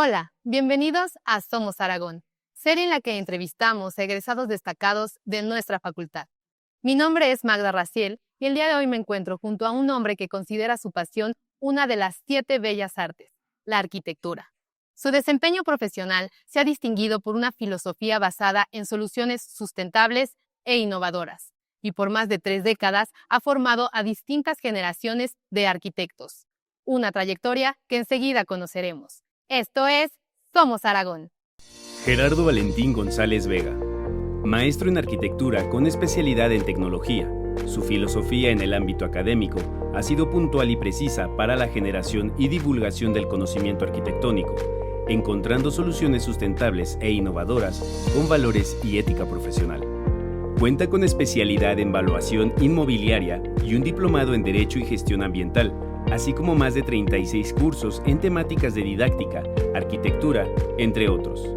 Hola, bienvenidos a Somos Aragón, serie en la que entrevistamos a egresados destacados de nuestra facultad. Mi nombre es Magda Raciel y el día de hoy me encuentro junto a un hombre que considera su pasión una de las 7 bellas artes, la arquitectura. Su desempeño profesional se ha distinguido por una filosofía basada en soluciones sustentables e innovadoras, y por más de 3 décadas ha formado a distintas generaciones de arquitectos. Una trayectoria que enseguida conoceremos. Esto es Somos Aragón. Gerardo Valentín González Vega, maestro en arquitectura con especialidad en tecnología. Su filosofía en el ámbito académico ha sido puntual y precisa para la generación y divulgación del conocimiento arquitectónico, encontrando soluciones sustentables e innovadoras con valores y ética profesional. Cuenta con especialidad en evaluación inmobiliaria y un diplomado en Derecho y Gestión Ambiental, así como más de 36 cursos en temáticas de didáctica, arquitectura, entre otros.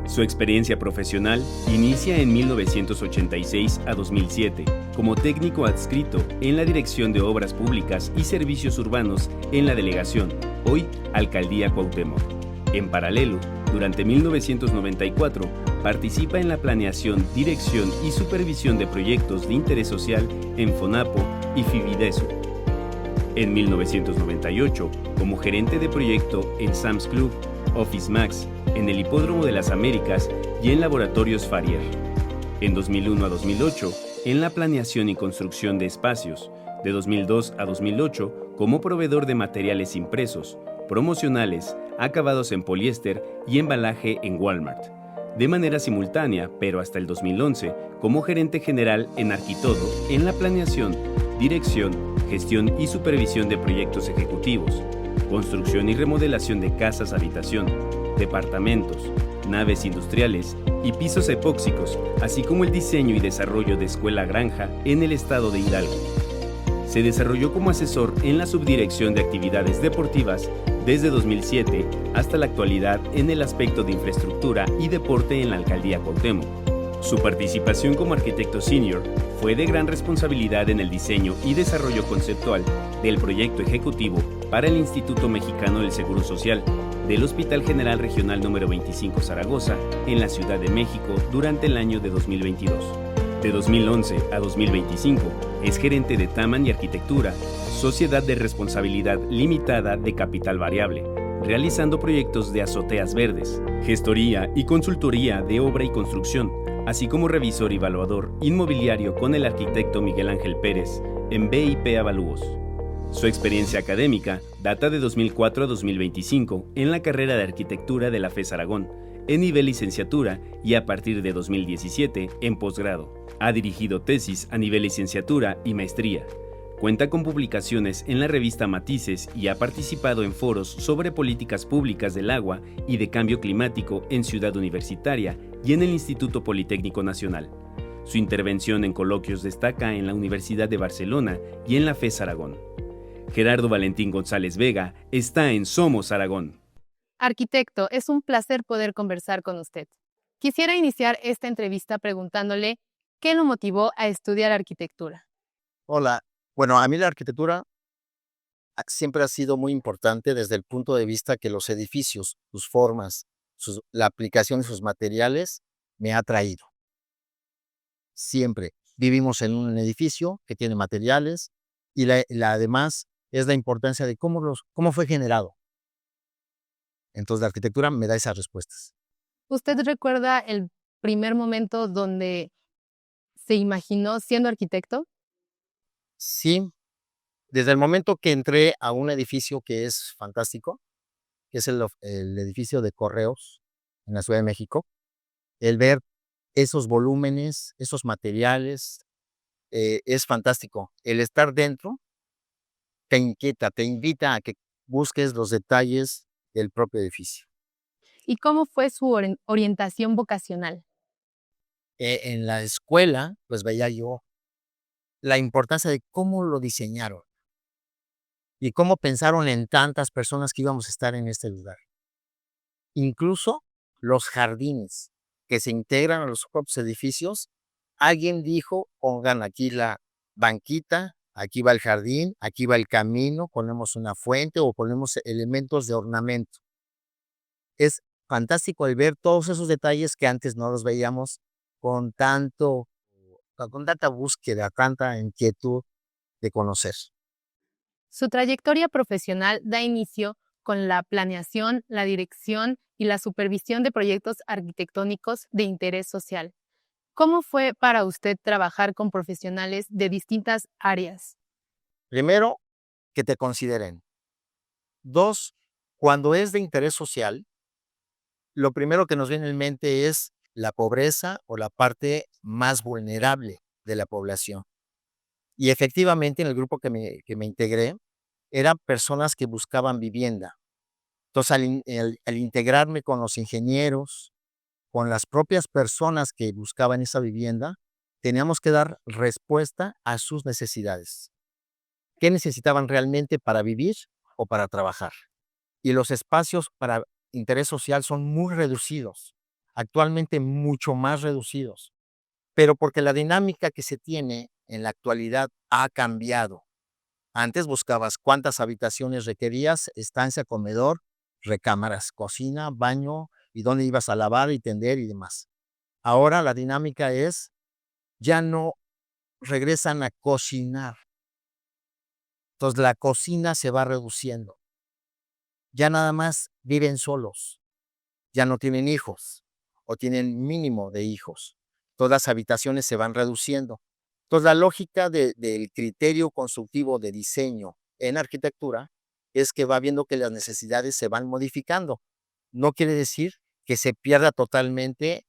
Su experiencia profesional inicia en 1986 a 2007 como técnico adscrito en la Dirección de Obras Públicas y Servicios Urbanos en la delegación, hoy Alcaldía Cuauhtémoc. En paralelo, durante 1994, participa en la planeación, dirección y supervisión de proyectos de interés social en FONAPO y Fivideso. En 1998, como gerente de proyecto en Sam's Club, Office Max, en el Hipódromo de las Américas y en Laboratorios Farrier. En 2001 a 2008, en la planeación y construcción de espacios. De 2002 a 2008, como proveedor de materiales impresos, promocionales, acabados en poliéster y embalaje en Walmart. De manera simultánea, pero hasta el 2011, como gerente general en Arquitodo, en la planeación, dirección, gestión y supervisión de proyectos ejecutivos, construcción y remodelación de casas habitación, departamentos, naves industriales y pisos epóxicos, así como el diseño y desarrollo de escuela granja en el estado de Hidalgo. Se desarrolló como asesor en la Subdirección de Actividades Deportivas desde 2007 hasta la actualidad en el aspecto de infraestructura y deporte en la Alcaldía Cuauhtémoc. Su participación como arquitecto senior fue de gran responsabilidad en el diseño y desarrollo conceptual del proyecto ejecutivo para el Instituto Mexicano del Seguro Social del Hospital General Regional número 25 Zaragoza en la Ciudad de México durante el año de 2022. De 2011 a 2025 es gerente de Taman y Arquitectura, Sociedad de Responsabilidad Limitada de Capital Variable, realizando proyectos de azoteas verdes, gestoría y consultoría de obra y construcción, así como revisor y evaluador inmobiliario con el arquitecto Miguel Ángel Pérez en BIP Avalúos. Su experiencia académica data de 2004 a 2025 en la carrera de arquitectura de la FES Aragón, en nivel licenciatura y a partir de 2017 en posgrado. Ha dirigido tesis a nivel licenciatura y maestría. Cuenta con publicaciones en la revista Matices y ha participado en foros sobre políticas públicas del agua y de cambio climático en Ciudad Universitaria y en el Instituto Politécnico Nacional. Su intervención en coloquios destaca en la Universidad de Barcelona y en la FES Aragón. Gerardo Valentín González Vega está en Somos Aragón. Arquitecto, es un placer poder conversar con usted. Quisiera iniciar esta entrevista preguntándole qué lo motivó a estudiar arquitectura. Hola, bueno, a mí la arquitectura siempre ha sido muy importante desde el punto de vista que los edificios, sus formas, la aplicación de sus materiales me ha atraído. Siempre vivimos en un edificio que tiene materiales y además es la importancia de cómo fue generado. Entonces la arquitectura me da esas respuestas. ¿Usted recuerda el primer momento donde se imaginó siendo arquitecto? Sí, desde el momento que entré a un edificio que es fantástico, que es el edificio de Correos en la Ciudad de México, el ver esos volúmenes, esos materiales, es fantástico. El estar dentro te inquieta, te invita a que busques los detalles del propio edificio. ¿Y cómo fue su orientación vocacional? En la escuela, pues veía yo la importancia de cómo lo diseñaron y cómo pensaron en tantas personas que íbamos a estar en este lugar. Incluso los jardines que se integran a los propios edificios, alguien dijo, pongan aquí la banquita, aquí va el jardín, aquí va el camino, ponemos una fuente o ponemos elementos de ornamento. es fantástico el ver todos esos detalles que antes no los veíamos con con tanta búsqueda, tanta inquietud de conocer. Su trayectoria profesional da inicio con la planeación, la dirección y la supervisión de proyectos arquitectónicos de interés social. ¿Cómo fue para usted trabajar con profesionales de distintas áreas? Primero, que te consideren. Dos, cuando es de interés social, lo primero que nos viene en mente es la pobreza o la parte más vulnerable de la población. Y efectivamente, en el grupo que me integré, eran personas que buscaban vivienda. Entonces, al integrarme con los ingenieros, con las propias personas que buscaban esa vivienda, teníamos que dar respuesta a sus necesidades. ¿Qué necesitaban realmente para vivir o para trabajar? Y los espacios para interés social son muy reducidos, actualmente mucho más reducidos, pero porque la dinámica que se tiene en la actualidad ha cambiado. Antes buscabas cuántas habitaciones requerías, estancia, comedor, recámaras, cocina, baño y dónde ibas a lavar y tender y demás. Ahora la dinámica es, ya no regresan a cocinar. Entonces la cocina se va reduciendo. Ya nada más viven solos, ya no tienen hijos o tienen mínimo de hijos. Todas las habitaciones se van reduciendo. Entonces la lógica del criterio constructivo de diseño en arquitectura es que va viendo que las necesidades se van modificando. No quiere decir que se pierda totalmente,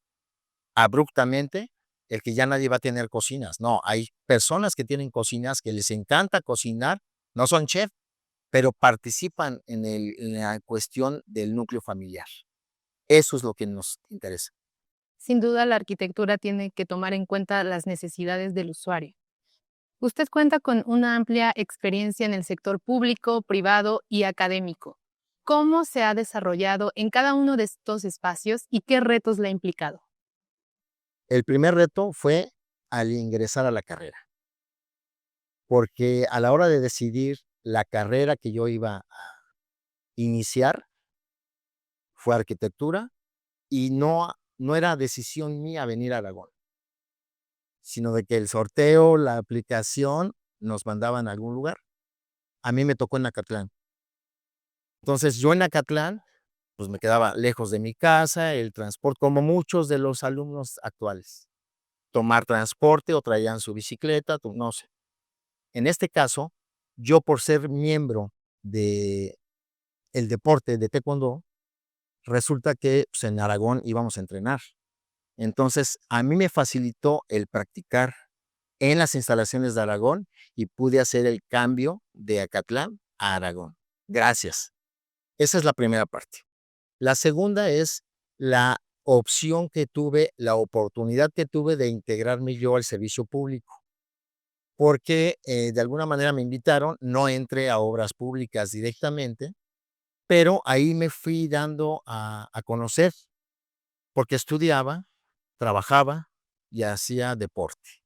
abruptamente, el que ya nadie va a tener cocinas. No, hay personas que tienen cocinas que les encanta cocinar, no son chef, pero participan en la cuestión del núcleo familiar. Eso es lo que nos interesa. Sin duda, la arquitectura tiene que tomar en cuenta las necesidades del usuario. Usted cuenta con una amplia experiencia en el sector público, privado y académico. ¿Cómo se ha desarrollado en cada uno de estos espacios y qué retos le ha implicado? El primer reto fue al ingresar a la carrera, porque a la hora de decidir la carrera que yo iba a iniciar, fue arquitectura y no era decisión mía venir a Aragón, sino de que el sorteo, la aplicación, nos mandaban a algún lugar. A mí me tocó en Acatlán. Entonces, yo en Acatlán, pues me quedaba lejos de mi casa, el transporte, como muchos de los alumnos actuales. Tomar transporte o traían su bicicleta, no sé. En este caso, yo por ser miembro de el deporte de taekwondo, resulta que pues, en Aragón íbamos a entrenar. Entonces, a mí me facilitó el practicar en las instalaciones de Aragón y pude hacer el cambio de Acatlán a Aragón. Gracias. Esa es la primera parte. La segunda es la opción que tuve, la oportunidad que tuve de integrarme yo al servicio público, porque de alguna manera me invitaron, no entré a obras públicas directamente, pero ahí me fui dando a conocer, porque estudiaba, trabajaba y hacía deporte.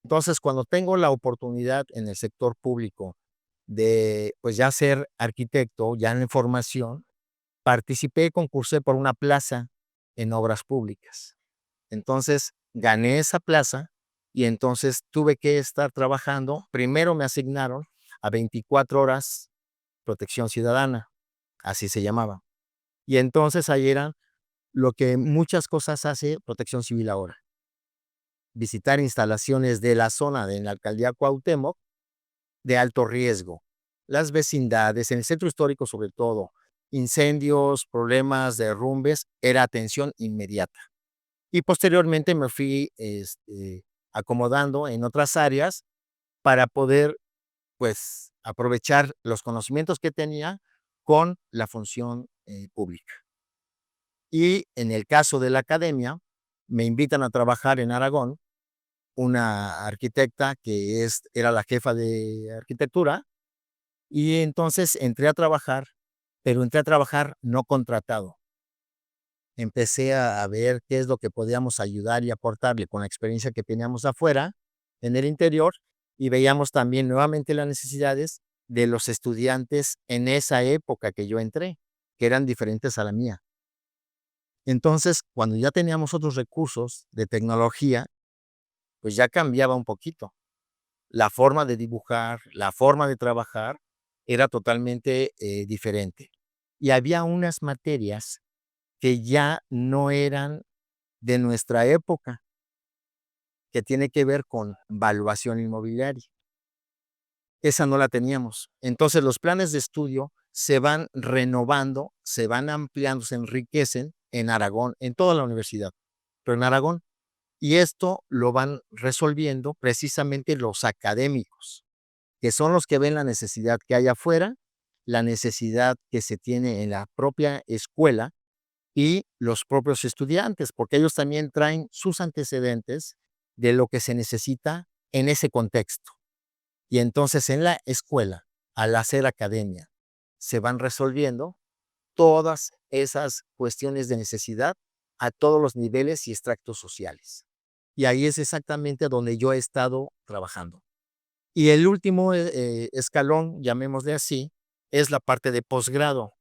Entonces, cuando tengo la oportunidad en el sector público de, pues ya ser arquitecto, ya en formación, participé, concursé por una plaza en obras públicas. Entonces, gané esa plaza y entonces tuve que estar trabajando. Primero me asignaron a 24 horas protección ciudadana, así se llamaba. Y entonces ahí eran lo que muchas cosas hace Protección Civil ahora. Visitar instalaciones de la zona de la alcaldía Cuauhtémoc de alto riesgo, las vecindades, en el centro histórico sobre todo, incendios, problemas, derrumbes, era atención inmediata. Y posteriormente me fui acomodando en otras áreas para poder, pues, aprovechar los conocimientos que tenía con la función pública. Y en el caso de la academia, me invitan a trabajar en Aragón, una arquitecta que era la jefa de arquitectura, y entonces entré a trabajar, pero entré a trabajar no contratado. Empecé a ver qué es lo que podíamos ayudar y aportarle con la experiencia que teníamos afuera, en el interior, y veíamos también nuevamente las necesidades de los estudiantes en esa época que yo entré, que eran diferentes a la mía. Entonces, cuando ya teníamos otros recursos de tecnología, pues ya cambiaba un poquito. La forma de dibujar, la forma de trabajar era totalmente diferente. Y había unas materias que ya no eran de nuestra época, que tiene que ver con valuación inmobiliaria. Esa no la teníamos. Entonces, los planes de estudio se van renovando, se van ampliando, se enriquecen en Aragón, en toda la universidad, pero en Aragón. Y esto lo van resolviendo precisamente los académicos, que son los que ven la necesidad que hay afuera, la necesidad que se tiene en la propia escuela y los propios estudiantes, porque ellos también traen sus antecedentes de lo que se necesita en ese contexto. Y entonces en la escuela, al hacer academia, se van resolviendo todas esas cuestiones de necesidad a todos los niveles y extractos sociales. Y ahí es exactamente donde yo he estado trabajando. Y el último escalón, llamémosle así, es la parte de posgrado.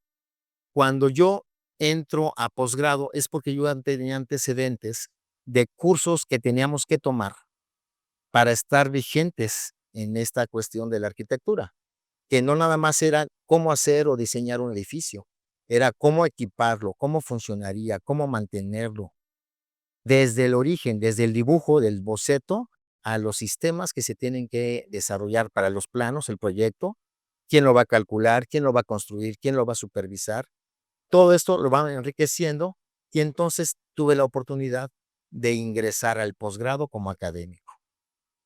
Cuando yo entro a posgrado es porque yo tenía antecedentes de cursos que teníamos que tomar para estar vigentes en esta cuestión de la arquitectura, que no nada más era cómo hacer o diseñar un edificio, era cómo equiparlo, cómo funcionaría, cómo mantenerlo, desde el origen, desde el dibujo del boceto a los sistemas que se tienen que desarrollar para los planos, el proyecto, quién lo va a calcular, quién lo va a construir, quién lo va a supervisar. Todo esto lo van enriqueciendo y entonces tuve la oportunidad de ingresar al posgrado como académico.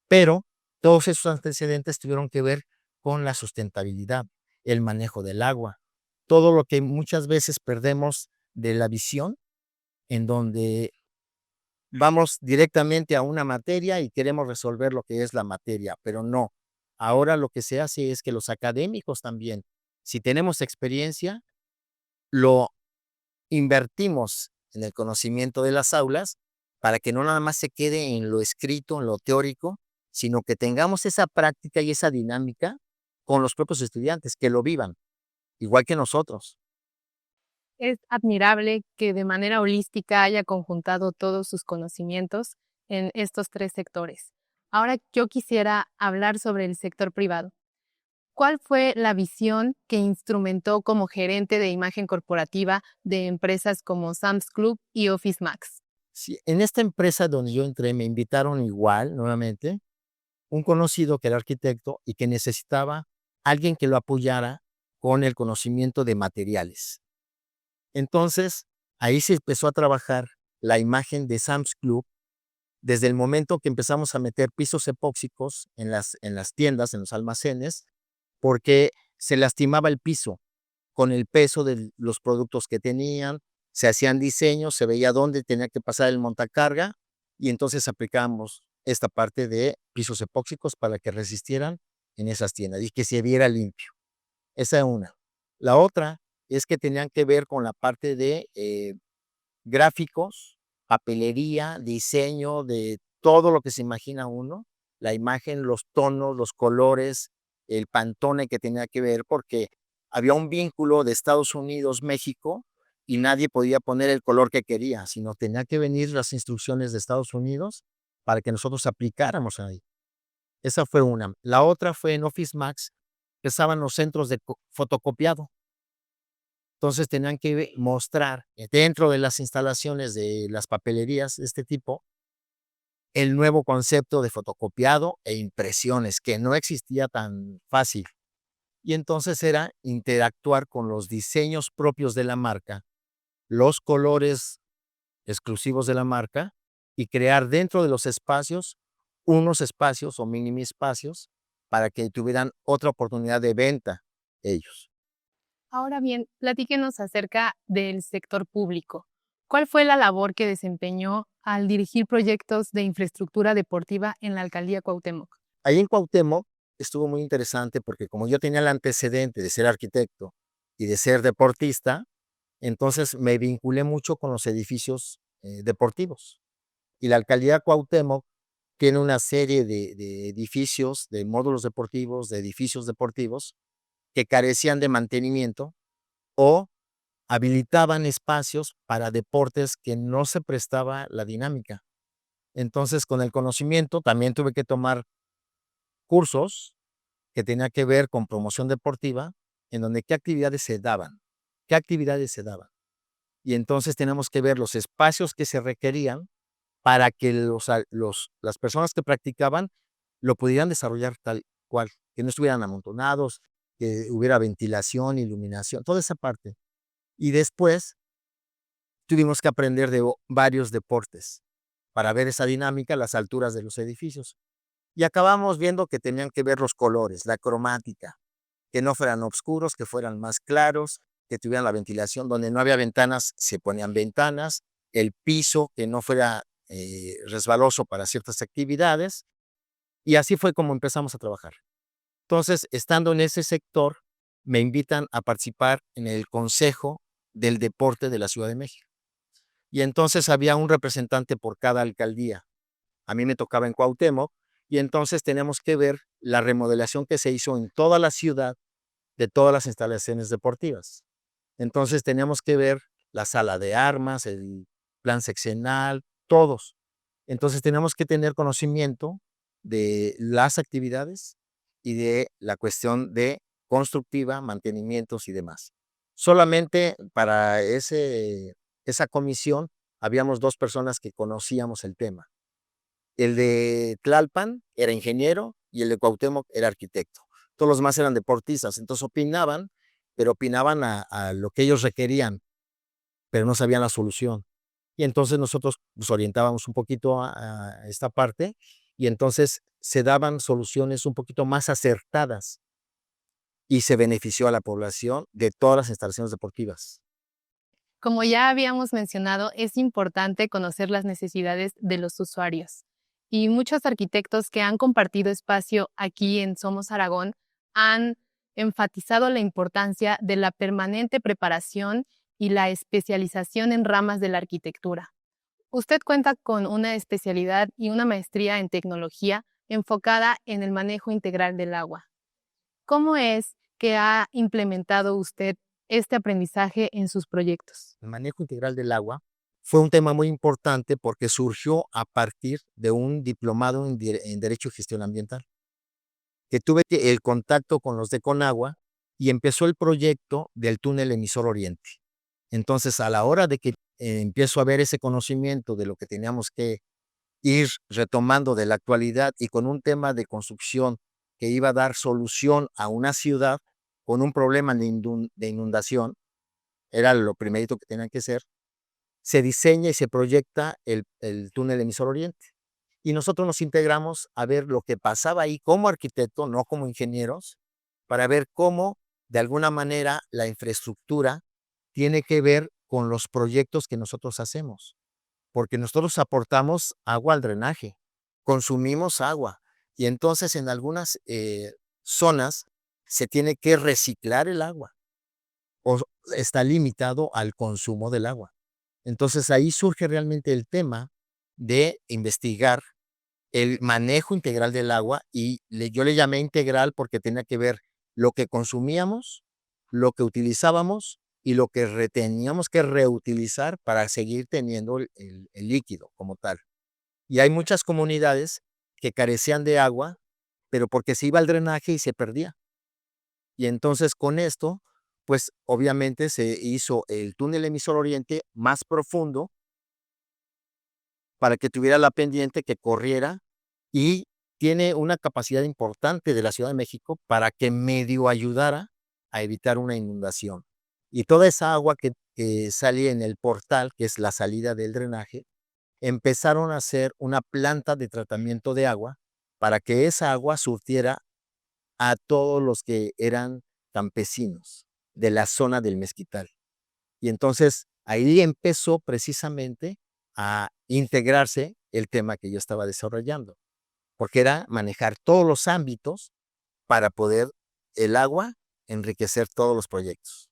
Pero todos esos antecedentes tuvieron que ver con la sustentabilidad, el manejo del agua, todo lo que muchas veces perdemos de la visión, en donde vamos directamente a una materia y queremos resolver lo que es la materia, pero no. Ahora lo que se hace es que los académicos también, si tenemos experiencia, lo invertimos en el conocimiento de las aulas para que no nada más se quede en lo escrito, en lo teórico, sino que tengamos esa práctica y esa dinámica con los propios estudiantes, que lo vivan, igual que nosotros. Es admirable que de manera holística haya conjuntado todos sus conocimientos en estos tres sectores. Ahora yo quisiera hablar sobre el sector privado. ¿Cuál fue la visión que instrumentó como gerente de imagen corporativa de empresas como Sam's Club y Office Max? Sí, en esta empresa donde yo entré me invitaron igual, nuevamente, un conocido que era arquitecto y que necesitaba alguien que lo apoyara con el conocimiento de materiales. Entonces, ahí se empezó a trabajar la imagen de Sam's Club desde el momento que empezamos a meter pisos epóxicos en las tiendas, en los almacenes, porque se lastimaba el piso con el peso de los productos que tenían, se hacían diseños, se veía dónde tenía que pasar el montacarga y entonces aplicamos esta parte de pisos epóxicos para que resistieran en esas tiendas y que se viera limpio. Esa es una. La otra es que tenían que ver con la parte de gráficos, papelería, diseño de todo lo que se imagina uno, la imagen, los tonos, los colores, el Pantone que tenía que ver, porque había un vínculo de Estados Unidos, México, y nadie podía poner el color que quería, sino tenía que venir las instrucciones de Estados Unidos para que nosotros aplicáramos ahí. Esa fue una. La otra fue en Office Max, que estaban los centros de fotocopiado. Entonces tenían que mostrar dentro de las instalaciones de las papelerías de este tipo el nuevo concepto de fotocopiado e impresiones, que no existía tan fácil. Y entonces era interactuar con los diseños propios de la marca, los colores exclusivos de la marca y crear dentro de los espacios unos espacios o mini espacios para que tuvieran otra oportunidad de venta ellos. Ahora bien, platíquenos acerca del sector público. ¿Cuál fue la labor que desempeñó al dirigir proyectos de infraestructura deportiva en la alcaldía Cuauhtémoc? Ahí en Cuauhtémoc estuvo muy interesante porque como yo tenía el antecedente de ser arquitecto y de ser deportista, entonces me vinculé mucho con los edificios deportivos. Y la alcaldía Cuauhtémoc tiene una serie de edificios, de módulos deportivos, de edificios deportivos que carecían de mantenimiento o habilitaban espacios para deportes que no se prestaba la dinámica. Entonces, con el conocimiento, también tuve que tomar cursos que tenía que ver con promoción deportiva, en donde qué actividades se daban, qué actividades se daban. Y entonces tenemos que ver los espacios que se requerían para que las personas que practicaban lo pudieran desarrollar tal cual, que no estuvieran amontonados, que hubiera ventilación, iluminación, toda esa parte. Y después tuvimos que aprender de varios deportes para ver esa dinámica, las alturas de los edificios. Y acabamos viendo que tenían que ver los colores, la cromática, que no fueran oscuros, que fueran más claros, que tuvieran la ventilación. Donde no había ventanas, se ponían ventanas, el piso que no fuera resbaloso para ciertas actividades. Y así fue como empezamos a trabajar. Entonces, estando en ese sector, me invitan a participar en el Consejo del Deporte de la Ciudad de México. Y entonces había un representante por cada alcaldía. A mí me tocaba en Cuauhtémoc, y entonces tenemos que ver la remodelación que se hizo en toda la ciudad de todas las instalaciones deportivas. Entonces teníamos que ver la sala de armas, el plan seccional, todos. Entonces teníamos que tener conocimiento de las actividades y de la cuestión de constructiva, mantenimientos y demás. Solamente para esa comisión habíamos 2 personas que conocíamos el tema. El de Tlalpan era ingeniero y el de Cuauhtémoc era arquitecto. Todos los demás eran deportistas, entonces opinaban, pero opinaban a lo que ellos requerían, pero no sabían la solución. Y entonces nosotros nos orientábamos un poquito a esta parte, y entonces se daban soluciones un poquito más acertadas y se benefició a la población de todas las instalaciones deportivas. Como ya habíamos mencionado, es importante conocer las necesidades de los usuarios. Y muchos arquitectos que han compartido espacio aquí en Somos Aragón han enfatizado la importancia de la permanente preparación y la especialización en ramas de la arquitectura. Usted cuenta con una especialidad y una maestría en tecnología enfocada en el manejo integral del agua. ¿Cómo es que ha implementado usted este aprendizaje en sus proyectos? El manejo integral del agua fue un tema muy importante porque surgió a partir de un diplomado en Derecho y Gestión Ambiental, que tuve el contacto con los de Conagua y empezó el proyecto del túnel emisor Oriente. Entonces, a la hora de que empiezo a ver ese conocimiento de lo que teníamos que ir retomando de la actualidad y con un tema de construcción que iba a dar solución a una ciudad con un problema de inundación, era lo primerito que tenían que hacer, se diseña y se proyecta el túnel emisor Oriente. Y nosotros nos integramos a ver lo que pasaba ahí como arquitecto, no como ingenieros, para ver cómo, de alguna manera, la infraestructura tiene que ver con los proyectos que nosotros hacemos. Porque nosotros aportamos agua al drenaje, consumimos agua, y entonces en algunas zonas se tiene que reciclar el agua o está limitado al consumo del agua. Entonces ahí surge realmente el tema de investigar el manejo integral del agua, y yo le llamé integral porque tenía que ver lo que consumíamos, lo que utilizábamos y lo que teníamos que reutilizar para seguir teniendo el líquido como tal. Y hay muchas comunidades que carecían de agua, pero porque se iba al drenaje y se perdía. Y entonces con esto, pues obviamente se hizo el túnel emisor Oriente más profundo para que tuviera la pendiente que corriera, y tiene una capacidad importante de la Ciudad de México para que medio ayudara a evitar una inundación. Y toda esa agua que sale en el portal, que es la salida del drenaje, empezaron a hacer una planta de tratamiento de agua para que esa agua surtiera a todos los que eran campesinos de la zona del Mezquital. Y entonces ahí empezó precisamente a integrarse el tema que yo estaba desarrollando, porque era manejar todos los ámbitos para poder el agua enriquecer todos los proyectos.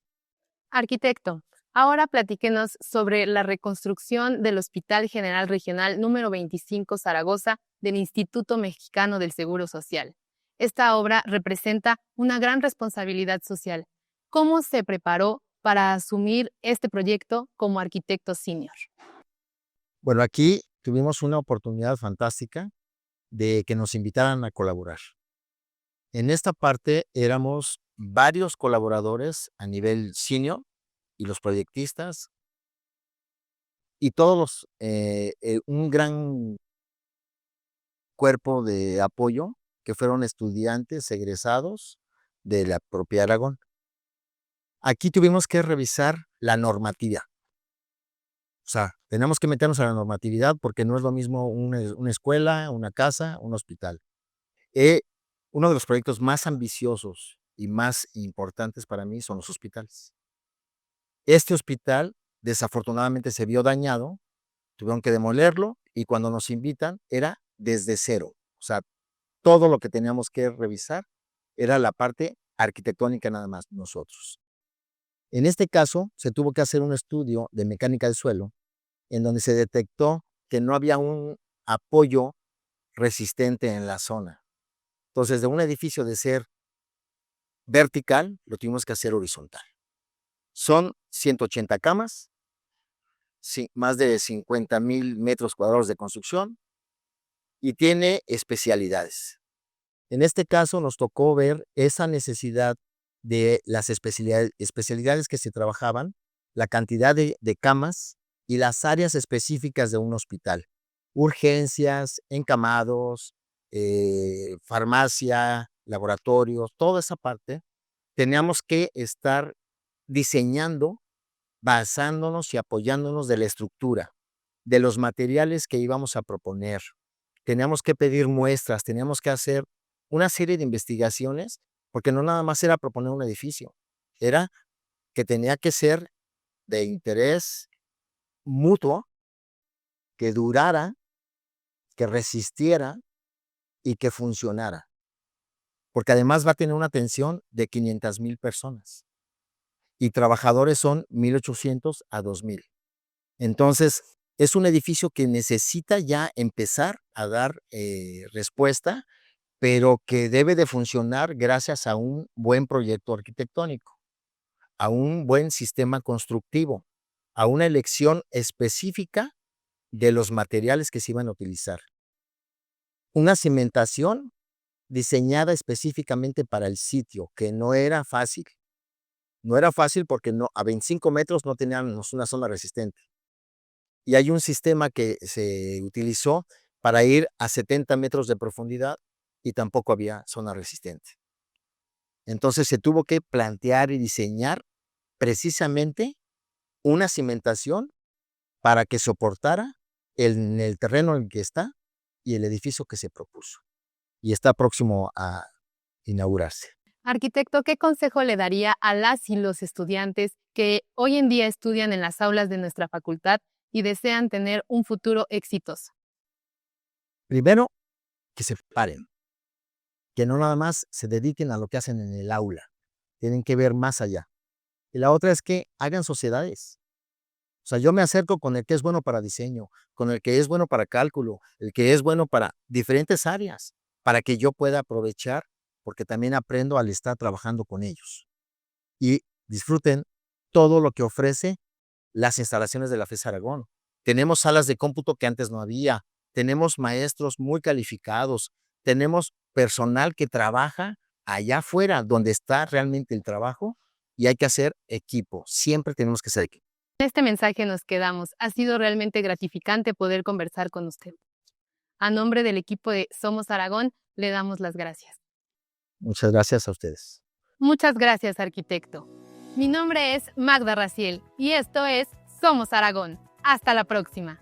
Arquitecto, ahora platíquenos sobre la reconstrucción del Hospital General Regional número 25 Zaragoza del Instituto Mexicano del Seguro Social. Esta obra representa una gran responsabilidad social. ¿Cómo se preparó para asumir este proyecto como arquitecto senior? Bueno, aquí tuvimos una oportunidad fantástica de que nos invitaran a colaborar. En esta parte éramos varios colaboradores a nivel senior y los proyectistas y todos un gran cuerpo de apoyo que fueron estudiantes egresados de la propia Aragón. Aquí tuvimos que revisar la normatividad. O sea, tenemos que meternos a la normatividad porque no es lo mismo una escuela, una casa, un hospital. Uno de los proyectos más ambiciosos y más importantes para mí son los hospitales. Este hospital desafortunadamente se vio dañado, tuvieron que demolerlo y cuando nos invitan era desde cero. O sea, todo lo que teníamos que revisar era la parte arquitectónica nada más nosotros. En este caso, se tuvo que hacer un estudio de mecánica del suelo en donde se detectó que no había un apoyo resistente en la zona. Entonces, de un edificio de ser vertical, lo tuvimos que hacer horizontal. Son 180 camas, más de 50,000 metros cuadrados de construcción y tiene especialidades. En este caso nos tocó ver esa necesidad de las especialidades que se trabajaban, la cantidad de camas y las áreas específicas de un hospital. Urgencias, encamados, farmacia, laboratorios, toda esa parte, teníamos que estar diseñando, basándonos y apoyándonos de la estructura, de los materiales que íbamos a proponer. Teníamos que pedir muestras, teníamos que hacer una serie de investigaciones, porque no nada más era proponer un edificio, era que tenía que ser de interés mutuo, que durara, que resistiera y que funcionara. Porque además va a tener una atención de 500,000 personas y trabajadores son 1,800 a 2,000. Entonces, es un edificio que necesita ya empezar a dar respuesta, pero que debe de funcionar gracias a un buen proyecto arquitectónico, a un buen sistema constructivo, a una elección específica de los materiales que se iban a utilizar. Una cimentación diseñada específicamente para el sitio, que no era fácil. No era fácil porque a 25 metros no teníamos una zona resistente. Y hay un sistema que se utilizó para ir a 70 metros de profundidad y tampoco había zona resistente. Entonces se tuvo que plantear y diseñar precisamente una cimentación para que soportara el terreno en el que está y el edificio que se propuso. Y está próximo a inaugurarse. Arquitecto, ¿qué consejo le daría a las y los estudiantes que hoy en día estudian en las aulas de nuestra facultad y desean tener un futuro exitoso? Primero, que se preparen, que no nada más se dediquen a lo que hacen en el aula, tienen que ver más allá. Y la otra es que hagan sociedades. O sea, yo me acerco con el que es bueno para diseño, con el que es bueno para cálculo, el que es bueno para diferentes áreas, para que yo pueda aprovechar, porque también aprendo al estar trabajando con ellos. Y disfruten todo lo que ofrece las instalaciones de la FES Aragón. Tenemos salas de cómputo que antes no había, tenemos maestros muy calificados, tenemos personal que trabaja allá afuera, donde está realmente el trabajo, y hay que hacer equipo, siempre tenemos que ser equipo. En este mensaje nos quedamos. Ha sido realmente gratificante poder conversar con usted. A nombre del equipo de Somos Aragón, le damos las gracias. Muchas gracias a ustedes. Muchas gracias, arquitecto. Mi nombre es Magda Raciel y esto es Somos Aragón. Hasta la próxima.